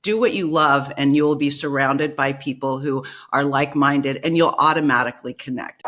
do what you love, and you'll be surrounded by people who are like-minded, and you'll automatically connect.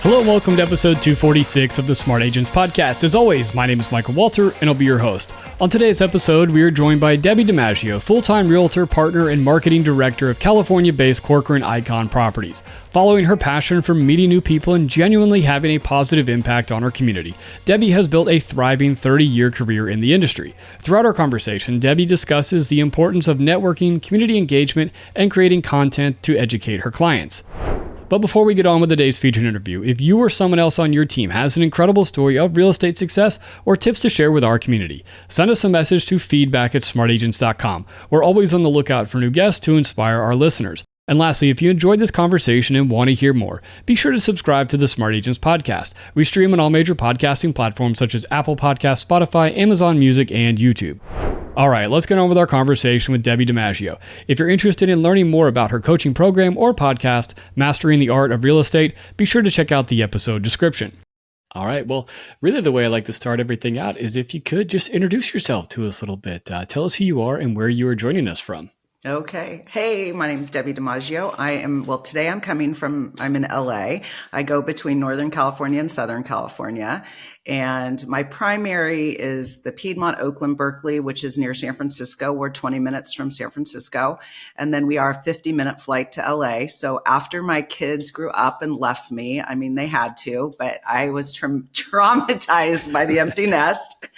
Hello and welcome to episode 246 of the Smart Agents Podcast. As always, my name is Michael Walter and I'll be your host. On today's episode, we are joined by Debbi DiMaggio, full-time realtor, partner, and marketing director of California-based Corcoran Icon Properties. Following her passion for meeting new people and genuinely having a positive impact on her community, Debbi has built a thriving 30-year career in the industry. Throughout our conversation, Debbi discusses the importance of networking, community engagement, and creating content to educate her clients. But before we get on with today's featured interview, if you or someone else on your team has an incredible story of real estate success or tips to share with our community, send us a message to feedback@smartagents.com. We're always on the lookout for new guests to inspire our listeners. And lastly, if you enjoyed this conversation and want to hear more, be sure to subscribe to the Smart Agents Podcast. We stream on all major podcasting platforms such as Apple Podcasts, Spotify, Amazon Music, and YouTube. All right, let's get on with our conversation with Debbi DiMaggio. If you're interested in learning more about her coaching program or podcast, Mastering the Art of Real Estate, be sure to check out the episode description. All right, well, really the way I like to start everything out is if you could just introduce yourself to us a little bit. Tell us who you are and where you are joining us from. Okay. Hey, my name is Debbi DiMaggio. Today I'm in LA. I go between Northern California and Southern California. And my primary is the Piedmont, Oakland, Berkeley, which is near San Francisco. We're 20 minutes from San Francisco. And then we are a 50-minute flight to LA. So after my kids grew up and left me, I mean, they had to, but I was traumatized by the empty nest.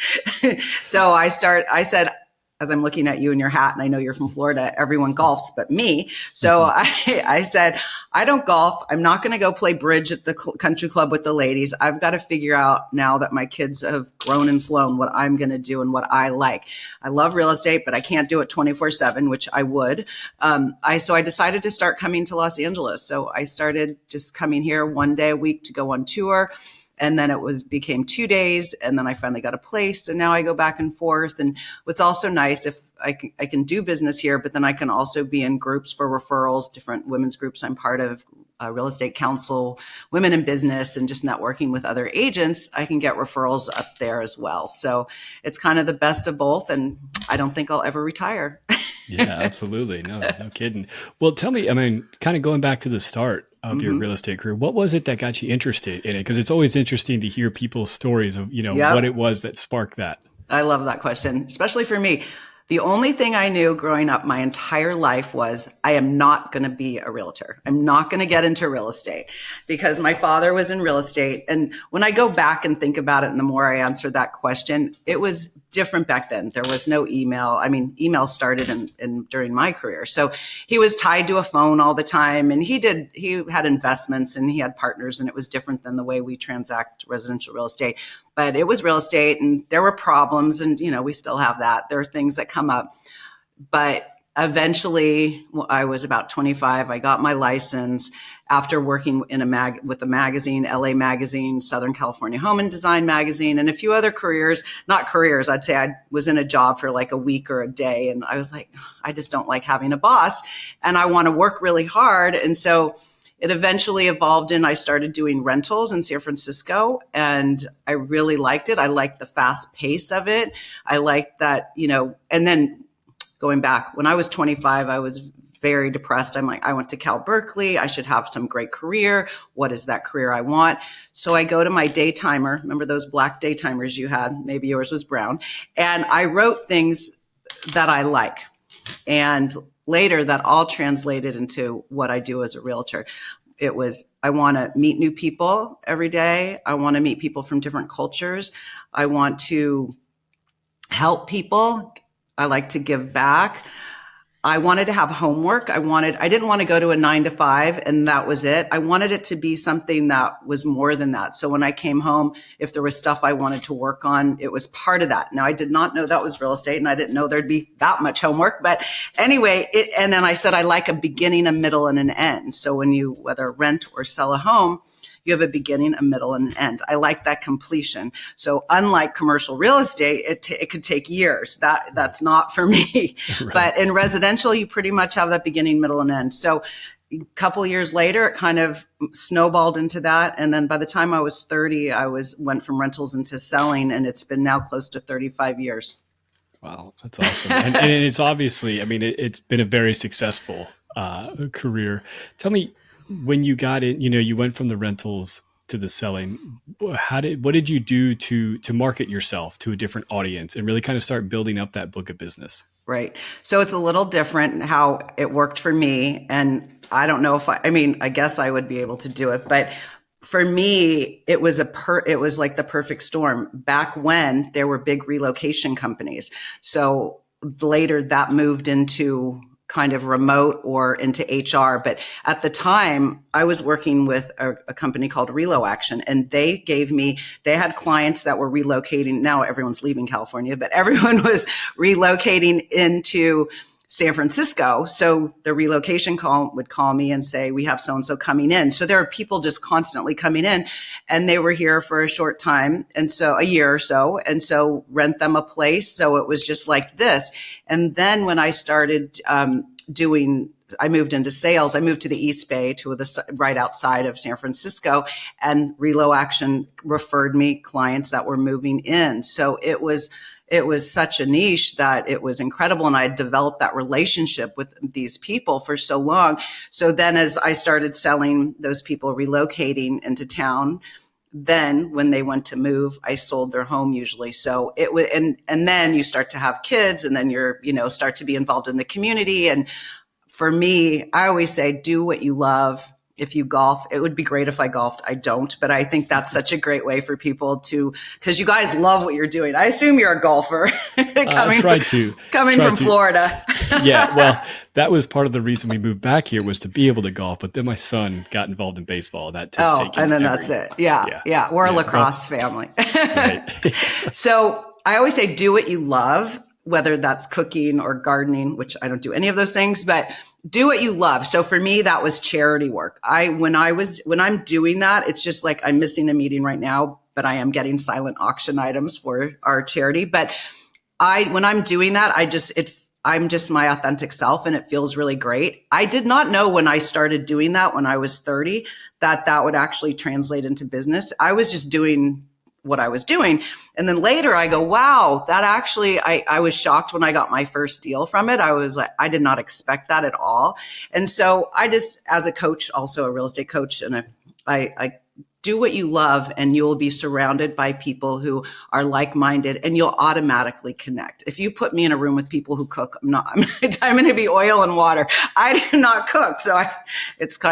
So I said, as I'm looking at you in your hat, and I know you're from Florida, everyone golfs but me. So I said, I don't golf. I'm not going to go play bridge at the country club with the ladies. I've got to figure out now that my kids have grown and flown what I'm going to do and what I like. I love real estate, but I can't do it 24/7, which I would. So I decided to start coming to Los Angeles. So I started just coming here one day a week to go on tour. And then became 2 days, and then I finally got a place, and now I go back and forth. And what's also nice, if I can do business here, but then I can also be in groups for referrals, different women's groups. I'm part of Real Estate Council, Women in Business, and just networking with other agents. I can get referrals up there as well. So it's kind of the best of both, and I don't think I'll ever retire. Yeah, absolutely. No kidding. Well, tell me, kind of going back to the start of your real estate career, what was it that got you interested in it? Because it's always interesting to hear people's stories of, what it was that sparked that. I love that question, especially for me. The only thing I knew growing up my entire life was I am not going to be a realtor. I'm not going to get into real estate because my father was in real estate. And when I go back and think about it, and the more I answer that question, it was different back then. There was no email. Email started during my career. So he was tied to a phone all the time, and he had investments and he had partners, and it was different than the way we transact residential real estate. But it was real estate, and there were problems, and we still have that. There are things that come up. But eventually, I was about 25. I got my license after working with a magazine, LA Magazine, Southern California Home and Design Magazine, and a few other careers. Not careers, I'd say I was in a job for like a week or a day, and I was like, I just don't like having a boss, and I want to work really hard. And so it eventually evolved I started doing rentals in San Francisco, and I really liked it. I liked the fast pace of it. I liked that, and then going back, when I was 25, I was very depressed. I'm like, I went to Cal Berkeley. I should have some great career. What is that career I want? So I go to my daytimer. Remember those black daytimers you had? Maybe yours was brown. And I wrote things that I like. And later that all translated into what I do as a realtor. It was, I want to meet new people every day. I want to meet people from different cultures. I want to help people. I like to give back. I wanted to have homework. I didn't want to go to a 9-to-5 and that was it. I wanted it to be something that was more than that. So when I came home, if there was stuff I wanted to work on, it was part of that. Now, I did not know that was real estate and I didn't know there'd be that much homework. But anyway, and then I said, I like a beginning, a middle, and an end. So when you, whether rent or sell a home, you have a beginning, a middle, and an end. I like that completion. So unlike commercial real estate, it could take years. That's not for me. Right. But in residential, you pretty much have that beginning, middle, and end. So a couple years later, it kind of snowballed into that. And then by the time I was 30, went from rentals into selling, and it's been now close to 35 years. Wow, that's awesome. And it's obviously, I mean, it's been a very successful career. Tell me, when you got in, you went from the rentals to the selling. What did you do to market yourself to a different audience and really kind of start building up that book of business? Right. So it's a little different how it worked for me. And I don't know if I guess I would be able to do it, but for me, it was like the perfect storm back when there were big relocation companies. So later that moved into kind of remote or into HR. But at the time, I was working with a company called Relo Action, and they had clients that were relocating. Now everyone's leaving California, but everyone was relocating into San Francisco. So the relocation would call me and say, we have so-and-so coming in. So there are people just constantly coming in, and they were here for a short time. And so a year or so, and so rent them a place. So it was just like this. And then when I started, I moved into sales. I moved to the East Bay, right outside of San Francisco, and Relo Action referred me clients that were moving in. So it was such a niche that it was incredible. And I had developed that relationship with these people for so long. So then as I started selling those people relocating into town, then when they went to move, I sold their home usually. So it was, and then you start to have kids, and then start to be involved in the community. And for me, I always say, do what you love. If you golf, it would be great if I golfed. I don't, but I think that's such a great way for people because you guys love what you're doing. I assume you're a golfer coming from Florida. Yeah. Well, that was part of the reason we moved back here, was to be able to golf. But then my son got involved in baseball. That's it. Yeah. We're a lacrosse family. So I always say, do what you love, whether that's cooking or gardening, which I don't do any of those things, but do what you love. So for me, that was charity work. When I'm doing that, it's just like I'm missing a meeting right now, but I am getting silent auction items for our charity. But when I'm doing that, I'm just my authentic self, and it feels really great. I did not know when I started doing that when I was 30, that would actually translate into business. I was just doing what I was doing. And then later I go, wow, that actually, I was shocked when I got my first deal from it. I was like, I did not expect that at all. And so I just, as a coach, also a real estate coach, and I do what you love, and you'll be surrounded by people who are like-minded, and you'll automatically connect. If you put me in a room with people who cook, I'm going to be oil and water. I do not cook. So it's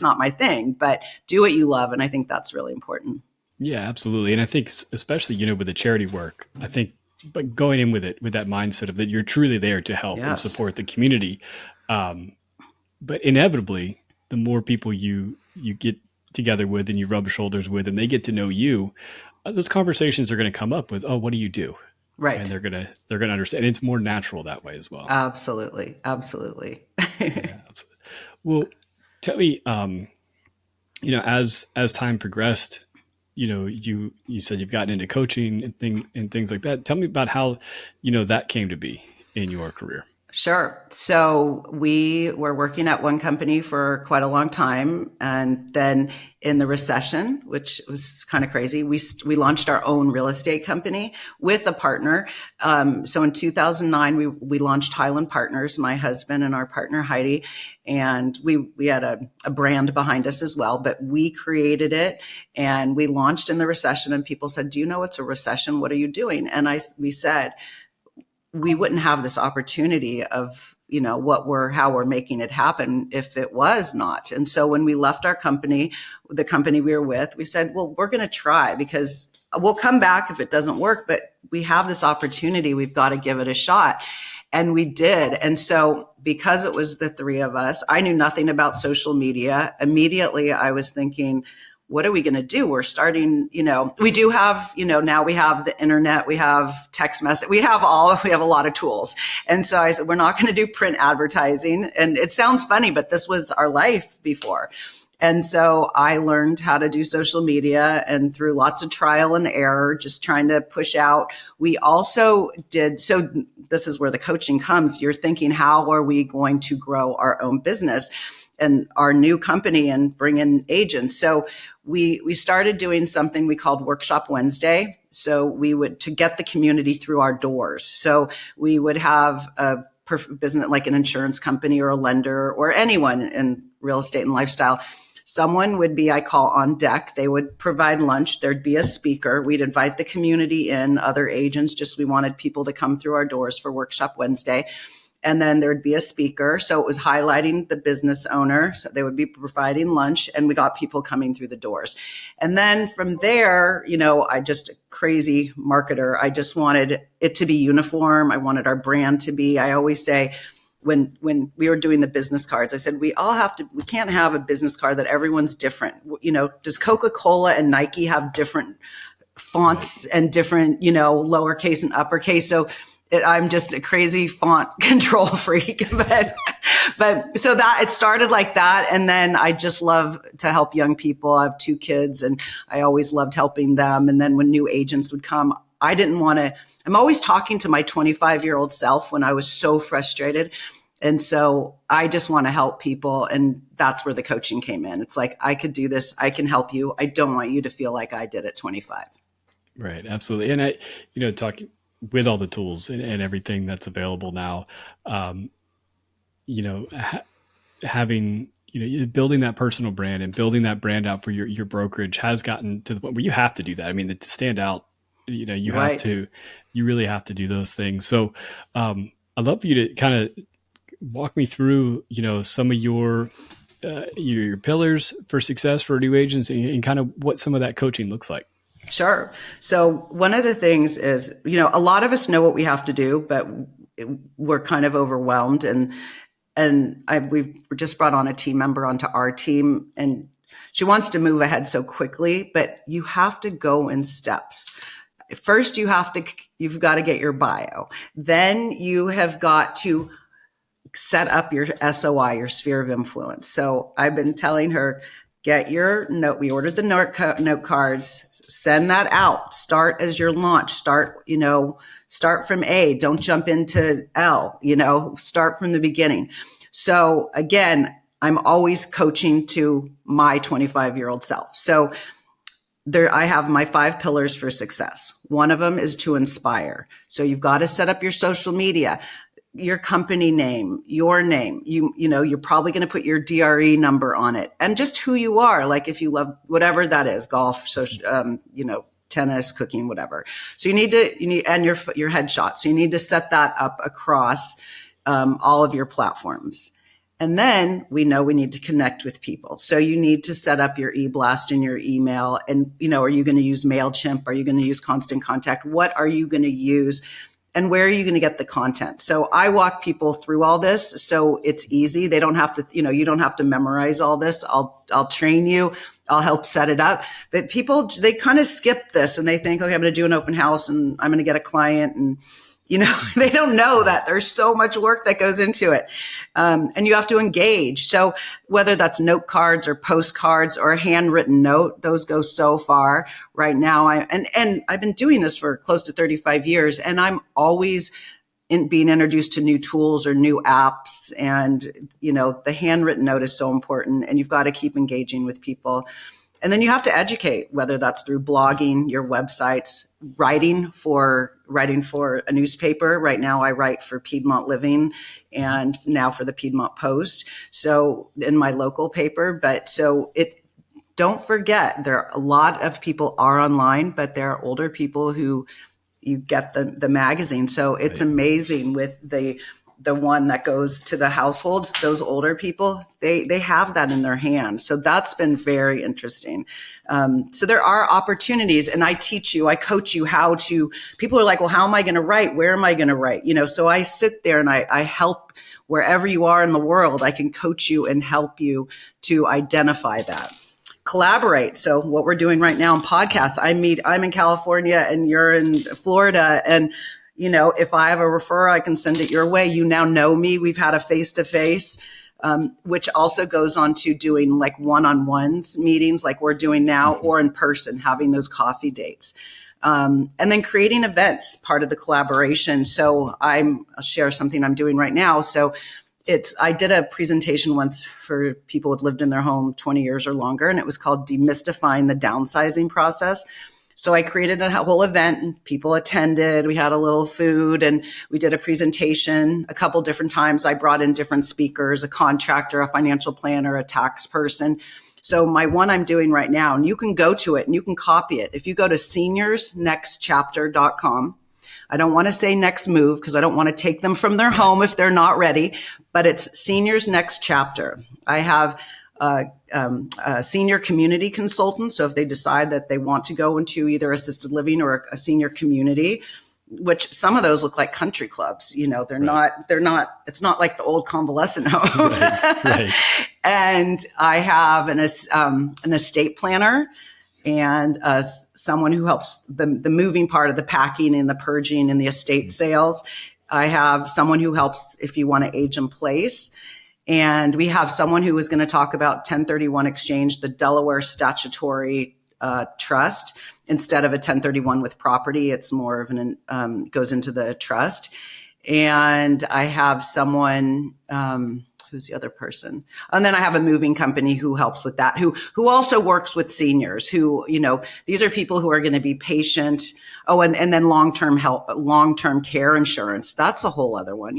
not my thing, but do what you love. And I think that's really important. Yeah, absolutely. And I think especially, with the charity work, I think, but going in with that mindset of that you're truly there to help and support the community. But inevitably, the more people you get together with and you rub shoulders with, and they get to know you, those conversations are going to come up with, oh, what do you do? Right. And they're going to understand. And it's more natural that way as well. Absolutely. Yeah, absolutely. Well, tell me, as time progressed, you said you've gotten into coaching and things like that. Tell me about how, that came to be in your career. Sure. So we were working at one company for quite a long time. And then in the recession, which was kind of crazy, we launched our own real estate company with a partner. So in 2009, we launched Highland Partners, my husband and our partner, Heidi. And we had a brand behind us as well, but we created it and we launched in the recession, and people said, do you know it's a recession? What are you doing? And we said, we wouldn't have this opportunity of, how we're making it happen if it was not. And so when we left our company, the company we were with, we said, well, we're going to try, because we'll come back if it doesn't work, but we have this opportunity. We've got to give it a shot. And we did. And so because it was the three of us, I knew nothing about social media. Immediately, I was thinking, what are we going to do? We're starting, we do have, now we have the internet, we have text message, we have a lot of tools. And so I said, we're not going to do print advertising. And it sounds funny, but this was our life before. And so I learned how to do social media, and through lots of trial and error, just trying to push out. We also so this is where the coaching comes. You're thinking, how are we going to grow our own business? and our new company and bring in agents. So we started doing something we called Workshop Wednesday. So we would, to get the community through our doors. So we would have a business like an insurance company or a lender or anyone in real estate and lifestyle. Someone would be, I call on deck. They would provide lunch. There'd be a speaker. We'd invite the community in, other agents. Just we wanted people to come through our doors for Workshop Wednesday. And then there'd be a speaker. So it was highlighting the business owner. So they would be providing lunch, and we got people coming through the doors. And then from there, I just a crazy marketer. I just wanted it to be uniform. I wanted our brand to be, I always say, when we were doing the business cards, I said, we can't have a business card that everyone's different. Does Coca-Cola and Nike have different fonts and different, lowercase and uppercase? So I'm just a crazy font control freak, but so that it started like that. And then I just love to help young people. I have 2 kids and I always loved helping them. And then when new agents would come, I'm always talking to my 25-year-old self when I was so frustrated. And so I just want to help people. And that's where the coaching came in. It's like, I could do this. I can help you. I don't want you to feel like I did at 25. Right. Absolutely. And talking with all the tools and everything that's available now, having, building that personal brand and building that brand out for your brokerage has gotten to the point where you have to do that. I mean, to stand out, you Right. you really have to do those things. So I'd love for you to kind of walk me through, some of your pillars for success for new agents and kind of what some of that coaching looks like. Sure. So one of the things is, a lot of us know what we have to do, but we're kind of overwhelmed. We've just brought on a team member onto our team, and she wants to move ahead so quickly, but you have to go in steps. First, you've got to get your bio. Then you have got to set up your SOI, your sphere of influence. So I've been telling her, get your note. We ordered the note cards, send that out. Start as your launch. Start from A. Don't jump into L, start from the beginning. So again, I'm always coaching to my 25-year-old self. So I have my 5 pillars for success. One of them is to inspire. So you've got to set up your social media, your company name, your name. You're probably going to put your DRE number on it and just who you are. Like if you love whatever that is, golf, social, tennis, cooking, whatever. So and your headshot. So you need to set that up across all of your platforms. And then we know we need to connect with people. So you need to set up your e-blast and your email. And, are you going to use MailChimp? Are you going to use Constant Contact? What are you going to use? And where are you going to get the content? So I walk people through all this. So it's easy. They don't have to, you don't have to memorize all this. I'll train you. I'll help set it up. But people, they kind of skip this and they think, okay, I'm going to do an open house and I'm going to get a client. And, they don't know that there's so much work that goes into it. And you have to engage. So whether that's note cards or postcards or a handwritten note, those go so far right now. And I've been doing this for close to 35 years, and I'm always being introduced to new tools or new apps. And, the handwritten note is so important, and you've got to keep engaging with people. And then you have to educate, whether that's through blogging, your websites, writing for a newspaper. Right now I write for Piedmont Living and now for the Piedmont Post. So in my local paper, don't forget, a lot of people are online, but there are older people who you get the magazine. So it's amazing with the one that goes to the households, those older people, they have that in their hands. So that's been very interesting. So there are opportunities, and I coach you how to, people are like, well, how am I going to write? Where am I going to write? So I sit there and I help wherever you are in the world. I can coach you and help you to identify that. Collaborate. So what we're doing right now in podcasts, I'm in California and you're in Florida, and if I have a referral, I can send it your way. You now know me. We've had a face-to-face, which also goes on to doing like one-on-ones meetings like we're doing now, or in person, having those coffee dates. And then creating events, part of the collaboration. So I'll share something I'm doing right now. So I did a presentation once for people who had lived in their home 20 years or longer, and it was called Demystifying the Downsizing Process. So I created a whole event and people attended. We had a little food and we did a presentation a couple different times. I brought in different speakers, a contractor, a financial planner, a tax person. So my one I'm doing right now, and you can go to it and you can copy it. If you go to seniorsnextchapter.com, I don't want to say next move because I don't want to take them from their home if they're not ready, but it's Seniors Next Chapter. I have a senior community consultant. So if they decide that they want to go into either assisted living or a senior community, which some of those look like country clubs, they're not, it's not like the old convalescent home. Right. And I have an estate planner and someone who helps the moving part of the packing and the purging and the estate sales. I have someone who helps if you want to age in place. And we have someone who is going to talk about 1031 exchange, the Delaware statutory trust. Instead of a 1031 with property, it's more of goes into the trust. And I have someone, who's the other person? And then I have a moving company who helps with that, who also works with seniors who, these are people who are going to be patient. Oh, and then long-term care insurance. That's a whole other one.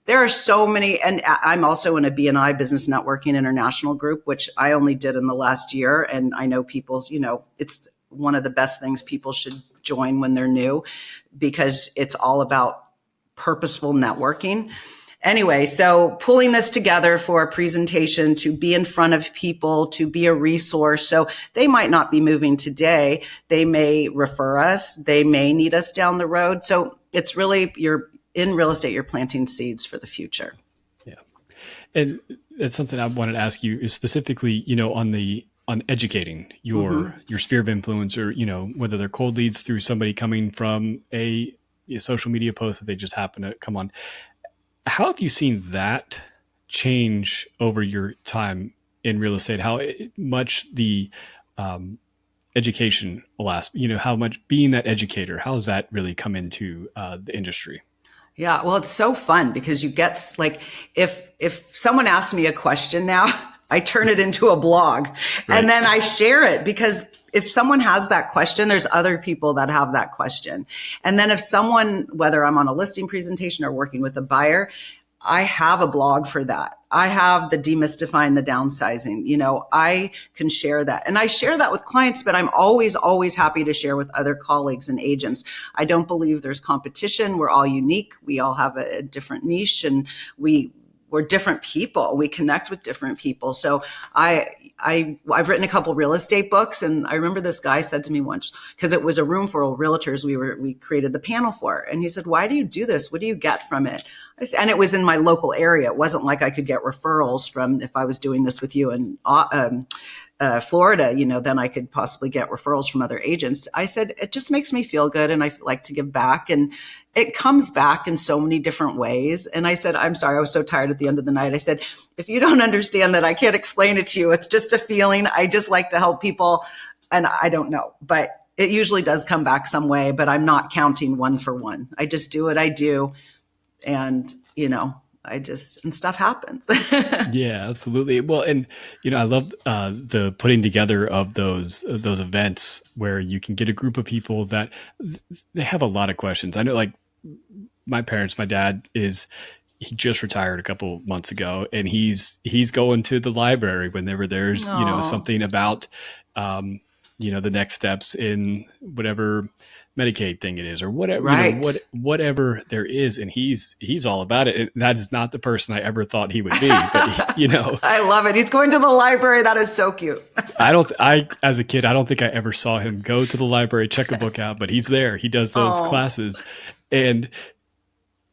There are so many, and I'm also in a B&I Business Networking International group, which I only did in the last year. And I know it's one of the best things people should join when they're new because it's all about purposeful networking. Anyway, so pulling this together for a presentation to be in front of people, to be a resource. So they might not be moving today. They may refer us. They may need us down the road. So it's really, in real estate, you're planting seeds for the future. Yeah. And that's something I wanted to ask you is specifically, on educating your sphere of influence or, whether they're cold leads through somebody coming from a social media post that they just happen to come on. How have you seen that change over your time in real estate? How much the education will last, how much being that educator, how has that really come into the industry? Yeah, well, it's so fun because you get if someone asks me a question now, I turn it into a blog and then I share it because if someone has that question, there's other people that have that question. And then if someone, whether I'm on a listing presentation or working with a buyer, I have a blog for that. I have the demystifying the downsizing. I can share that. And I share that with clients, but I'm always, always happy to share with other colleagues and agents. I don't believe there's competition. We're all unique. We all have a different niche and we're different people. We connect with different people. So I've written a couple real estate books, and I remember this guy said to me once, because it was a room full of realtors we created the panel for, and he said, "Why do you do this? What do you get from it?" And it was in my local area. It wasn't like I could get referrals from if I was doing this with you in Florida, then I could possibly get referrals from other agents. I said, it just makes me feel good and I like to give back. And it comes back in so many different ways. And I said, I'm sorry, I was so tired at the end of the night. I said, if you don't understand that, I can't explain it to you. It's just a feeling. I just like to help people. And I don't know, but it usually does come back some way, but I'm not counting one for one. I just do what I do. And, and stuff happens. Yeah, absolutely. Well, and, I love the putting together of those events where you can get a group of people that they have a lot of questions. I know like my dad he just retired a couple months ago and he's going to the library whenever there's, something about, the next steps in whatever Medicaid thing it is or whatever, right. Whatever there is. And he's all about it. And that is not the person I ever thought he would be, but I love it. He's going to the library. That is so cute. As a kid, I don't think I ever saw him go to the library, check a book out, but he's there. He does those classes. And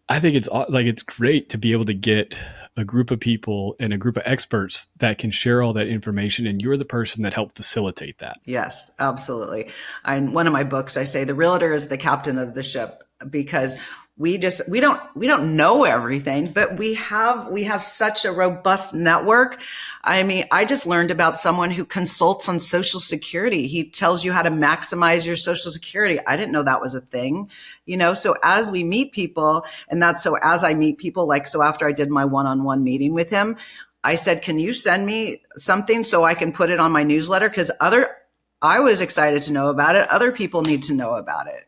I think it's great to be able to get a group of people and a group of experts that can share all that information. And you're the person that helped facilitate that. Yes, absolutely. In one of my books, I say the realtor is the captain of the ship because we don't know everything, but we have such a robust network. I mean, I just learned about someone who consults on Social Security. He tells you how to maximize your Social Security. I didn't know that was a thing, so as we meet people, as I meet people, like, so after I did my one-on-one meeting with him, I said, can you send me something so I can put it on my newsletter? Because I was excited to know about it. Other people need to know about it.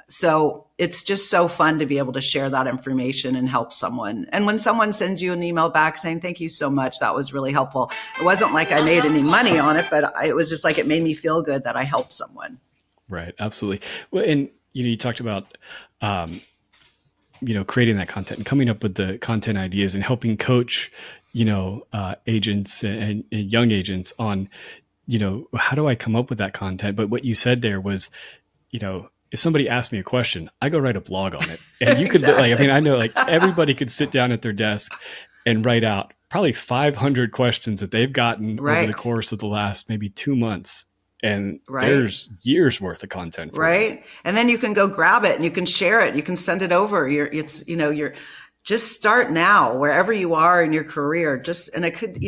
So it's just so fun to be able to share that information and help someone. And when someone sends you an email back saying, thank you so much, that was really helpful. It wasn't like I made any money on it, but it was just like, it made me feel good that I helped someone. Right. Absolutely. Well, and, you talked about, creating that content and coming up with the content ideas and helping coach, agents and young agents on, how do I come up with that content? But what you said there was, if somebody asks me a question, I go write a blog on it. And you could, Exactly. I know everybody could sit down at their desk and write out probably 500 questions that they've gotten over the course of the last maybe 2 months. And there's years worth of content. Right. And then you can go grab it and you can share it. You can send it over. You're just start now wherever you are in your career. And it could,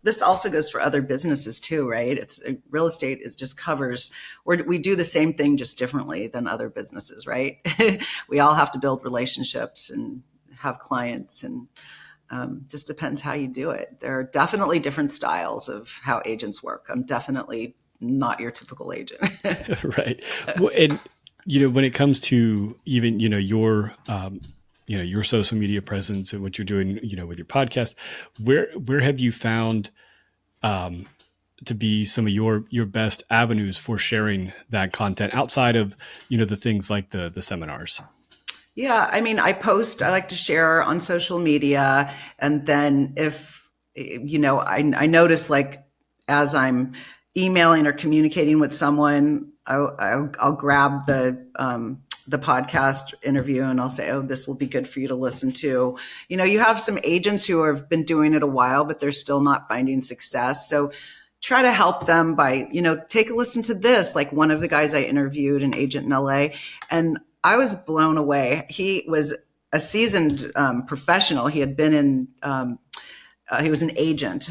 this also goes for other businesses too, right? Real estate just covers, we do the same thing just differently than other businesses, right? We all have to build relationships and have clients, and just depends how you do it. There are definitely different styles of how agents work. I'm definitely not your typical agent. Right. Well, and, when it comes to even, your social media presence and what you're doing, with your podcast, where have you found to be some of your best avenues for sharing that content outside of, the things like the seminars? Yeah. I mean, I like to share on social media. And then if, I notice, like, as I'm emailing or communicating with someone, I'll grab the podcast interview and I'll say, oh, this will be good for you to listen to. You have some agents who have been doing it a while, but they're still not finding success. So try to help them by, take a listen to this. Like, one of the guys I interviewed, an agent in LA, and I was blown away. He was a seasoned professional. He had been in, he was an agent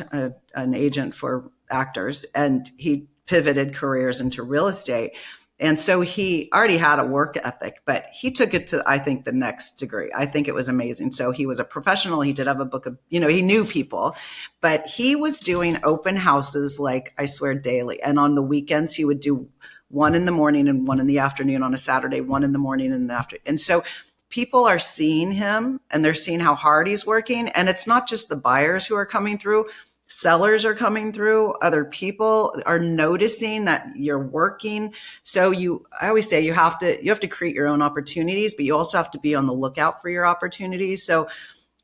for actors, and he pivoted careers into real estate. And so he already had a work ethic, but he took it to, I think, the next degree. I think it was amazing. So he was a professional. He did have a book of, he knew people, but he was doing open houses, like, I swear, daily. And on the weekends, he would do one in the morning and one in the afternoon. On a Saturday, one in the morning and the afternoon. And so people are seeing him and they're seeing how hard he's working. And it's not just the buyers who are coming through. Sellers are coming through. Other people are noticing that you're working. So I always say you have to create your own opportunities, but you also have to be on the lookout for your opportunities. So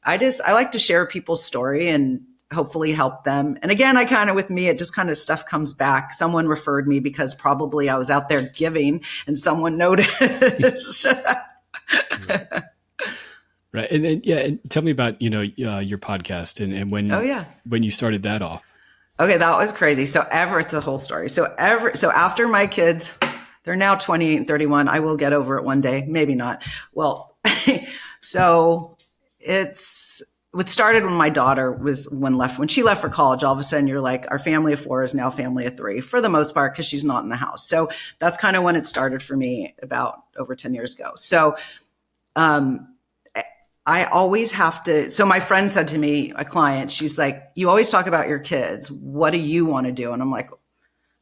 I like to share people's story and hopefully help them. And again, with me, it just kind of stuff comes back. Someone referred me because probably I was out there giving and someone noticed. Right. And then, and tell me about, your podcast and when you started that off. Okay. That was crazy. So it's a whole story. So after my kids, they're now 28 and 31. I will get over it one day. Maybe not. Well, so what started when my daughter when she left for college. All of a sudden you're like, our family of 4 is now family of 3 for the most part, because she's not in the house. So that's kind of when it started for me about over 10 years ago. So, I always have to. So my friend said to me, a client, she's like, you always talk about your kids. What do you want to do? And I'm like,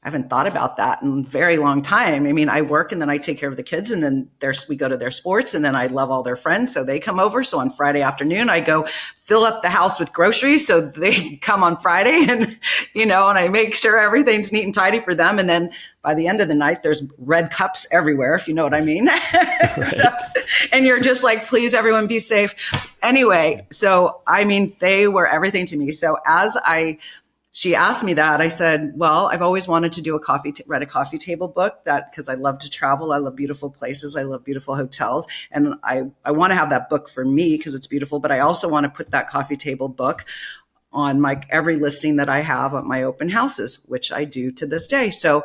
I haven't thought about that in a very long time. I mean, I work and then I take care of the kids, and then we go to their sports, and then I love all their friends. So they come over. So on Friday afternoon, I go fill up the house with groceries. So they come on Friday and, and I make sure everything's neat and tidy for them. And then by the end of the night, there's red cups everywhere, if you know what I mean. Right. And you're just like, please, everyone be safe. Anyway, so, I mean, they were everything to me. So she asked me that, I said, well, I've always wanted to do read a coffee table book, because I love to travel. I love beautiful places. I love beautiful hotels. And I want to have that book for me because it's beautiful, but I also want to put that coffee table book on every listing that I have at my open houses, which I do to this day. So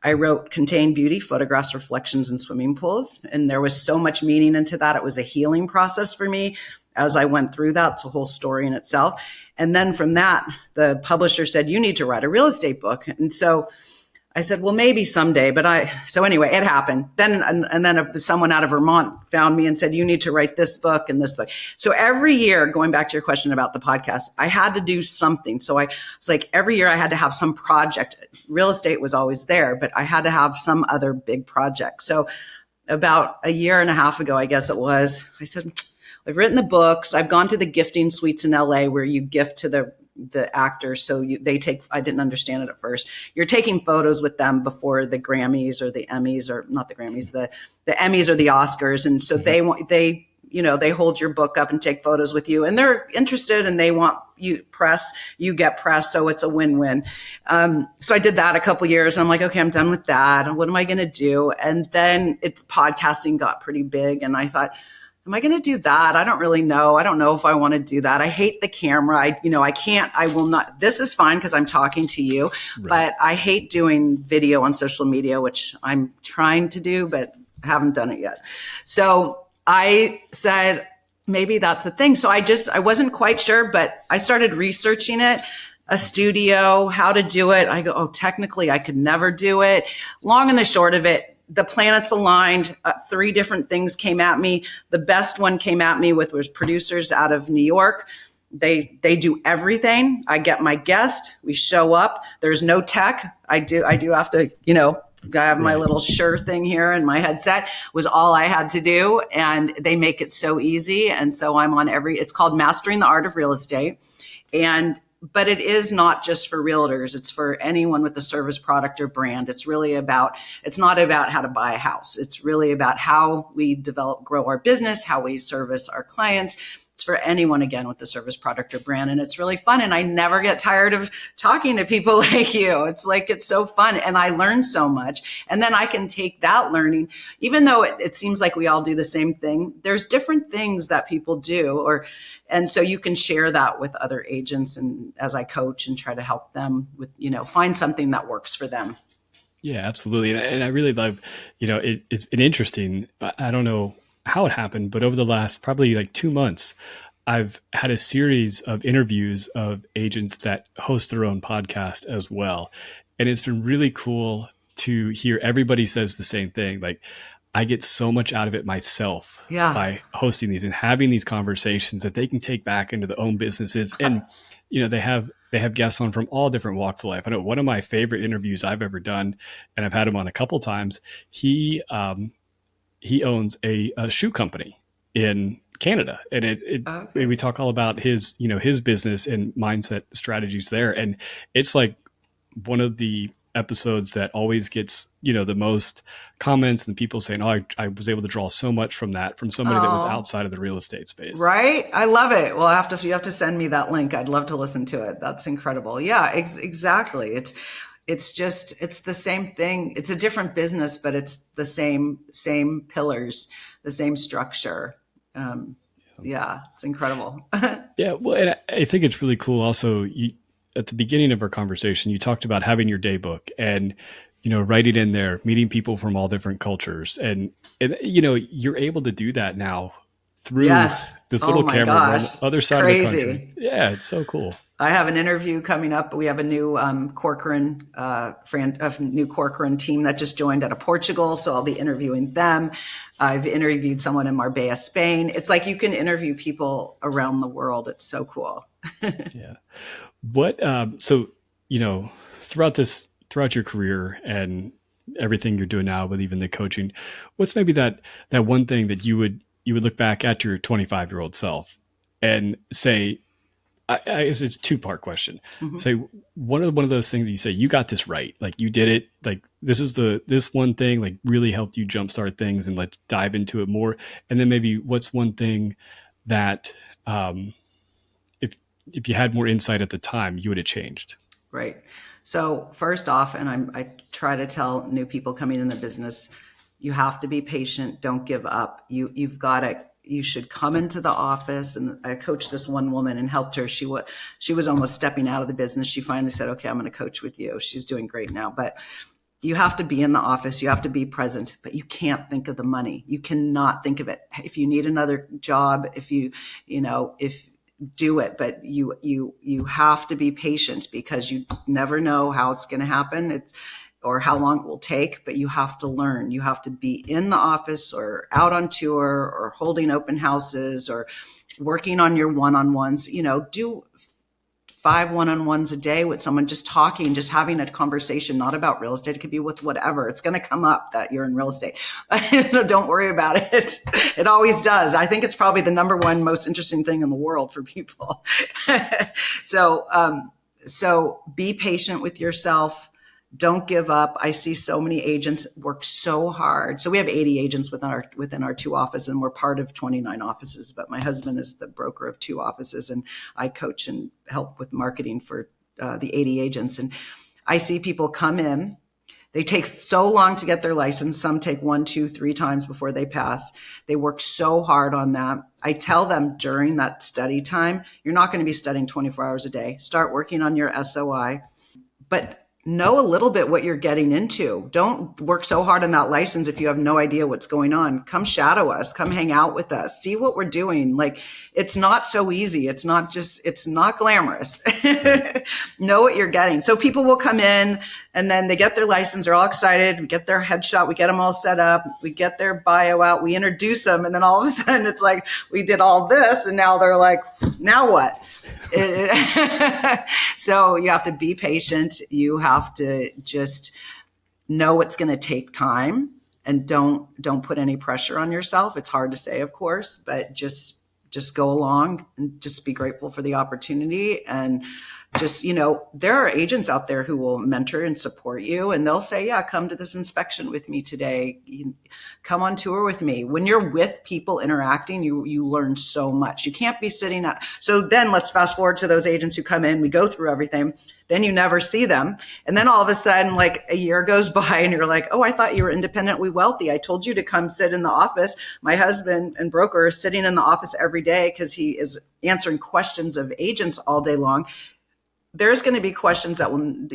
I wrote Contain Beauty, Photographs, Reflections, and Swimming Pools. And there was so much meaning into that. It was a healing process for me as I went through that. It's a whole story in itself. And then from that, the publisher said, you need to write a real estate book. And so I said, well, maybe someday, so anyway, it happened. Then someone out of Vermont found me and said, you need to write this book and this book. So every year, going back to your question about the podcast, I had to do something. So it's like every year I had to have some project. Real estate was always there, but I had to have some other big project. So about a year and a half ago, I guess it was, I said, I've written the books. I've gone to the gifting suites in LA where you gift to the actors. So they take, I didn't understand it at first. You're taking photos with them before the Grammys or the Emmys, or not the Grammys, the Emmys or the Oscars. And so they hold your book up and take photos with you, and they're interested and they want you press, you get press. So it's a win-win. So I did that a couple years and I'm like, okay, I'm done with that. What am I going to do? And then podcasting got pretty big. And I thought, am I going to do that? I don't really know. I don't know if I want to do that. I hate the camera. I will not. This is fine because I'm talking to you, right. But I hate doing video on social media, which I'm trying to do, but haven't done it yet. So I said, maybe that's a thing. So I wasn't quite sure, but I started researching it, a studio, how to do it. I go, oh, technically I could never do it. Long and the short of it, the planets aligned. 3 different things came at me. The best one came at me was producers out of New York. They do everything. I get my guest. We show up. There's no tech. I do have to, I have my little Shure thing here, and my headset was all I had to do. And they make it so easy. And so I'm on it's called Mastering the Art of Real Estate. But it is not just for realtors. It's for anyone with a service, product, or brand. It's not about how to buy a house. It's really about how we grow our business, how we service our clients. It's for anyone, again, with a service, product, or brand. And it's really fun. And I never get tired of talking to people like you. It's so fun. And I learn so much. And then I can take that learning, even though it seems like we all do the same thing, there's different things that people do, and so you can share that with other agents, and as I coach and try to help them with, find something that works for them. Yeah, absolutely. And I really love, it's been interesting. I don't know how it happened, but over the last probably like 2 months, I've had a series of interviews of agents that host their own podcast as well. And it's been really cool to hear everybody says the same thing. Like, I get so much out of it myself by hosting these and having these conversations that they can take back into their own businesses. And, they have guests on from all different walks of life. I know one of my favorite interviews I've ever done, and I've had him on a couple times. He owns a shoe company in Canada, and we talk all about his business and mindset strategies there. And it's like one of the episodes that always gets, the most comments, and people saying, oh, I was able to draw so much from somebody that was outside of the real estate space. Right. I love it. Well, you have to send me that link. I'd love to listen to it. That's incredible. Yeah, exactly. It's the same thing. It's a different business, but it's the same pillars, the same structure. Yeah, it's incredible. Yeah. Well, and I think it's really cool. Also, at the beginning of our conversation, you talked about having your day book and, writing in there, meeting people from all different cultures. And you're able to do that now through this little camera on the other side of the country. Yeah, it's so cool. I have an interview coming up. We have a new Corcoran team that just joined out of Portugal, so I'll be interviewing them. I've interviewed someone in Marbella, Spain. It's like you can interview people around the world. It's so cool. Yeah. What? Throughout your career and everything you're doing now, with even the coaching, what's maybe that one thing that you would look back at your 25-year-old self and say? I guess it's a 2-part question. Mm-hmm. Say one of those things that you say, you got this right. Like, you did it. Like, this one thing like really helped you jumpstart things, and let's dive into it more. And then maybe what's one thing that, if you had more insight at the time, you would have changed. Right. So first off, and I try to tell new people coming in the business, you have to be patient. Don't give up. You should come into the office. And I coached this one woman and helped her. She was almost stepping out of the business. She finally said, okay, I'm going to coach with you. She's doing great now. But You have to be in the office. You have to be present, but you can't think of the money. You cannot think of it. If you need another job, if do it, but you have to be patient because you never know how it's going to happen. Or how long it will take, but you have to learn. You have to be in the office or out on tour or holding open houses or working on your one-on-ones. Do 5 one-on-ones a day with someone, just talking, just having a conversation, not about real estate. It could be with whatever. It's going to come up that you're in real estate. Don't worry about it. It always does. I think it's probably the number one most interesting thing in the world for people. So be patient with yourself. Don't give up. I see so many agents work so hard. So we have 80 agents within our 2 offices, and we're part of 29 offices. But my husband is the broker of 2 offices, and I coach and help with marketing for the 80 agents. And I see people come in. They take so long to get their license. Some take 1, 2, 3 times before they pass. They work so hard on that. I tell them during that study time, you're not going to be studying 24 hours a day. Start working on your SOI. But know a little bit what you're getting into. Don't work so hard on that license if you have no idea what's going on. Come shadow us, come hang out with us, see what we're doing. Like, it's not so easy. It's not glamorous. Know what you're getting. So people will come in and then they get their license. They're all excited. We get their headshot. We get them all set up. We get their bio out. We introduce them. And then all of a sudden it's like, we did all this. And now they're like, now what? So you have to be patient. You have to just know it's going to take time, and don't put any pressure on yourself. It's hard to say, of course, but just go along and just be grateful for the opportunity. And just, there are agents out there who will mentor and support you, and they'll say, yeah, come to this inspection with me today. Come on tour with me. When you're with people interacting, you learn so much. You can't be sitting at, so then let's fast forward to those agents who come in, we go through everything, then you never see them. And then all of a sudden, like a year goes by and you're like, oh, I thought you were independently wealthy. I told you to come sit in the office. My husband and broker is sitting in the office every day because he is answering questions of agents all day long. There's going to be questions that will,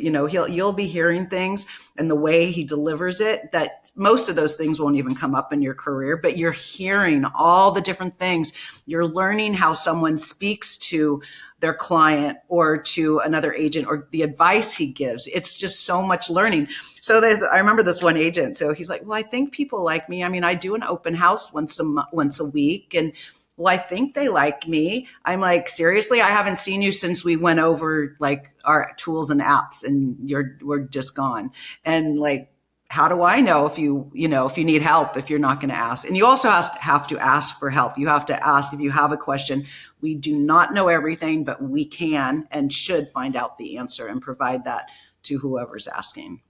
you'll be hearing things, and the way he delivers it, that most of those things won't even come up in your career, but you're hearing all the different things. You're learning how someone speaks to their client or to another agent, or the advice he gives. It's just so much learning. So I remember this one agent. So he's like, well, I think people like me. I mean, I do an open house once a week, and well, I think they like me. I'm like, seriously? I haven't seen you since we went over like our tools and apps, and we're just gone. And like, how do I know if you need help, if you're not going to ask? And you also have to ask for help. You have to ask if you have a question. We do not know everything, but we can and should find out the answer and provide that to whoever's asking.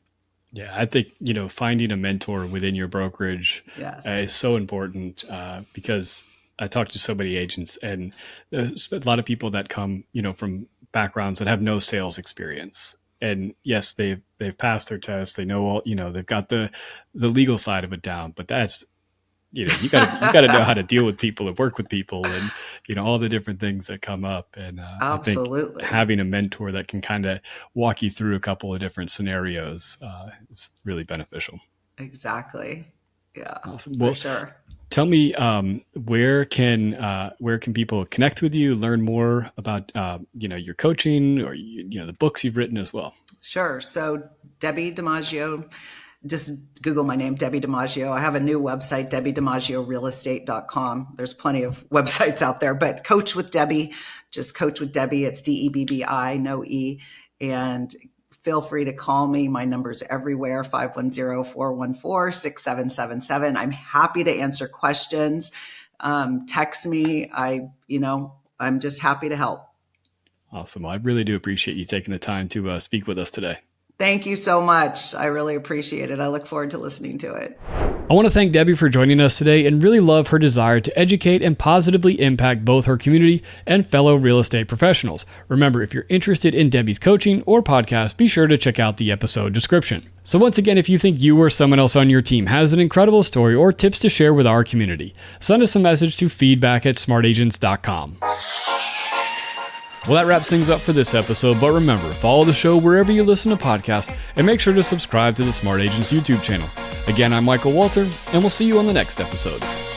Yeah, I think, finding a mentor within your brokerage is so important because I talk to so many agents, and there's a lot of people that come, from backgrounds that have no sales experience. And yes, they've passed their tests. They know all, they've got the legal side of it down, but that's, you got to know how to deal with people and work with people, and, all the different things that come up. And absolutely, I think having a mentor that can kind of walk you through a couple of different scenarios is really beneficial. Exactly. Yeah, awesome. Well, for sure. Tell me, where can people connect with you, learn more about, your coaching, or, the books you've written as well? Sure. So Debbi DiMaggio, just Google my name, Debbi DiMaggio. I have a new website, DebbiDiMaggioRealEstate.com. There's plenty of websites out there, but Coach with Debbi, just Coach with Debbi. It's Debbi, no E. And feel free to call me. My number's everywhere, 510-414-6777. I'm happy to answer questions. Text me. I'm just happy to help. Awesome. Well, I really do appreciate you taking the time to speak with us today. Thank you so much. I really appreciate it. I look forward to listening to it. I want to thank Debbi for joining us today, and really love her desire to educate and positively impact both her community and fellow real estate professionals. Remember, if you're interested in Debbi's coaching or podcast, be sure to check out the episode description. So once again, if you think you or someone else on your team has an incredible story or tips to share with our community, send us a message to feedback@smartagents.com. Well, that wraps things up for this episode, but remember, follow the show wherever you listen to podcasts, and make sure to subscribe to the Smart Agents YouTube channel. Again, I'm Michael Walter, and we'll see you on the next episode.